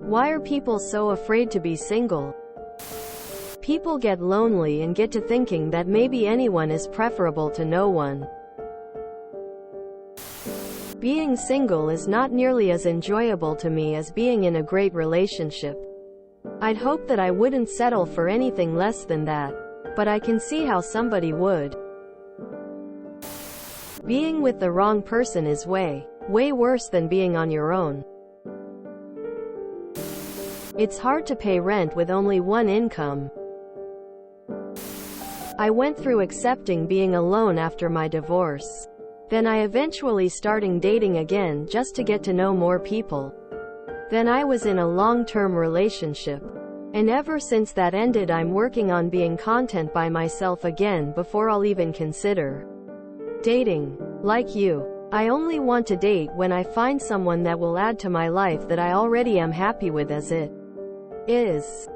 Why are people so afraid to be single? People get lonely and get to thinking that maybe anyone is preferable to no one. Being single is not nearly as enjoyable to me as being in a great relationship. I'd hope that I wouldn't settle for anything less than that, but I can see how somebody would. Being with the wrong person is way worse than being on your own. It's hard to pay rent with only one income. I went through accepting being alone after my divorce. Then I eventually starting dating again just to get to know more people. Then I was in a long-term relationship. And ever since that ended, I'm working on being content by myself again before I'll even consider dating. Like you, I only want to date when I find someone that will add to my life that I already am happy with as it is.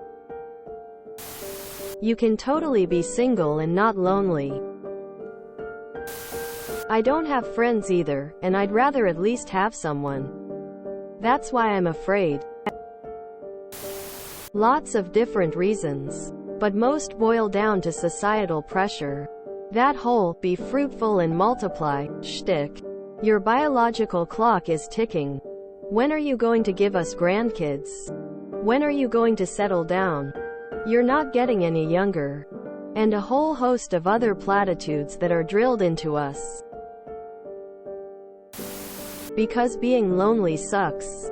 You can totally be single and not lonely. I don't have friends either, and I'd rather at least have someone. That's why I'm afraid. Lots of different reasons, but most boil down to societal pressure. That whole "be fruitful and multiply" shtick. Your biological clock is ticking. When are you going to give us grandkids? When are you going to settle down? You're not getting any younger. And a whole host of other platitudes that are drilled into us. Because being lonely sucks.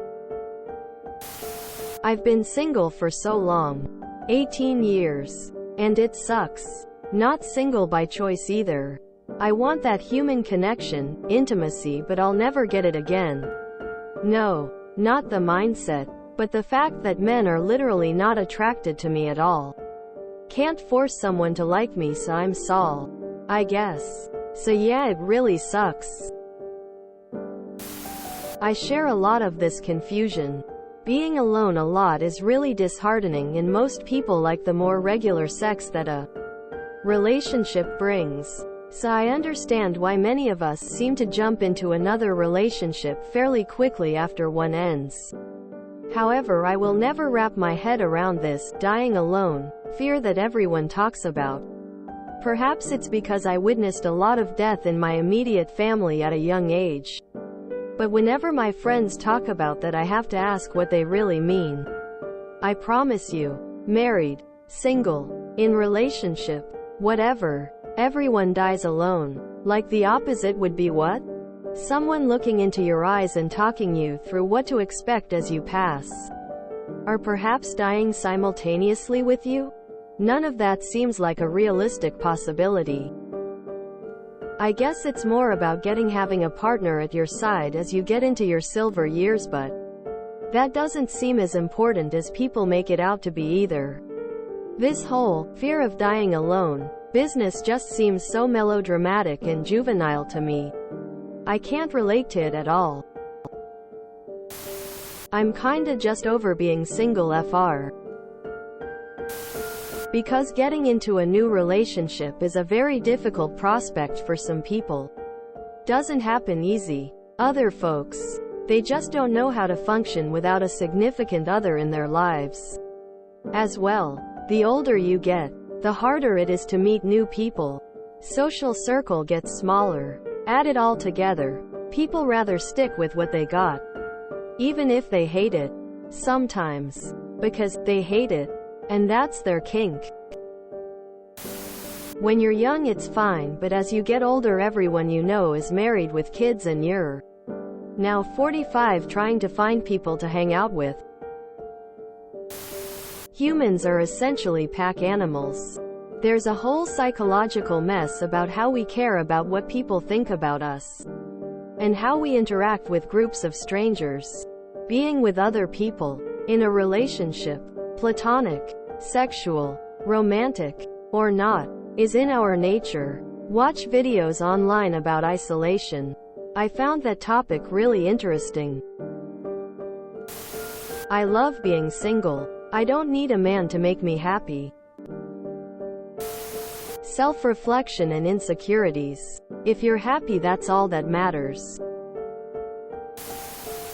I've been single for so long. 18 years. And it sucks. Not single by choice either. I want that human connection, intimacy, but I'll never get it again. No, not the mindset, but the fact that men are literally not attracted to me at all. Can't force someone to like me, so I'm Saul, I guess. So yeah, it really sucks. I share a lot of this confusion. Being alone a lot is really disheartening, and most people like the more regular sex that a relationship brings. So I understand why many of us seem to jump into another relationship fairly quickly after one ends. However, I will never wrap my head around this dying alone fear that everyone talks about. Perhaps it's because I witnessed a lot of death in my immediate family at a young age. But whenever my friends talk about that, I have to ask what they really mean. I promise you, married, single, in relationship, whatever, everyone dies alone. Like the opposite would be what? Someone looking into your eyes and talking you through what to expect as you pass. Or perhaps dying simultaneously with you? None of that seems like a realistic possibility. I guess it's more about having a partner at your side as you get into your silver years, but that doesn't seem as important as people make it out to be either. This whole fear of dying alone business just seems so melodramatic and juvenile to me. I can't relate to it at all. I'm kinda just over being single FR. Because getting into a new relationship is a very difficult prospect for some people. Doesn't happen easy. Other folks, they just don't know how to function without a significant other in their lives. As well, the older you get, the harder it is to meet new people. Social circle gets smaller. Add it all together, people rather stick with what they got. Even if they hate it. Sometimes. Because they hate it. And that's their kink. When you're young it's fine, but as you get older everyone you know is married with kids and you're now 45 trying to find people to hang out with. Humans are essentially pack animals. There's a whole psychological mess about how we care about what people think about us. And how we interact with groups of strangers. Being with other people. In a relationship. Platonic, sexual, romantic, or not, is in our nature. Watch videos online about isolation. I found that topic really interesting. I love being single. I don't need a man to make me happy. Self-reflection and insecurities. If you're happy, that's all that matters.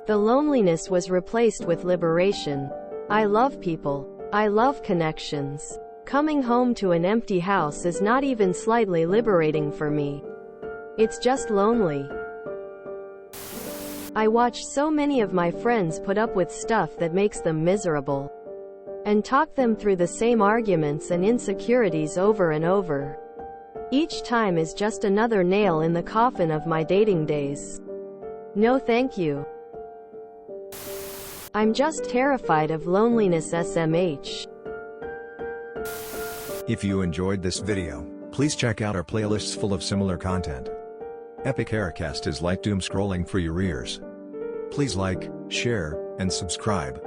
The loneliness was replaced with liberation. I love people. I love connections. Coming home to an empty house is not even slightly liberating for me. It's just lonely. I watch so many of my friends put up with stuff that makes them miserable, and talk them through the same arguments and insecurities over and over. Each time is just another nail in the coffin of my dating days. No thank you. I'm just terrified of loneliness SMH. If you enjoyed this video, please check out our playlists full of similar content. Epic Haircast is like doom scrolling for your ears. Please like, share, and subscribe.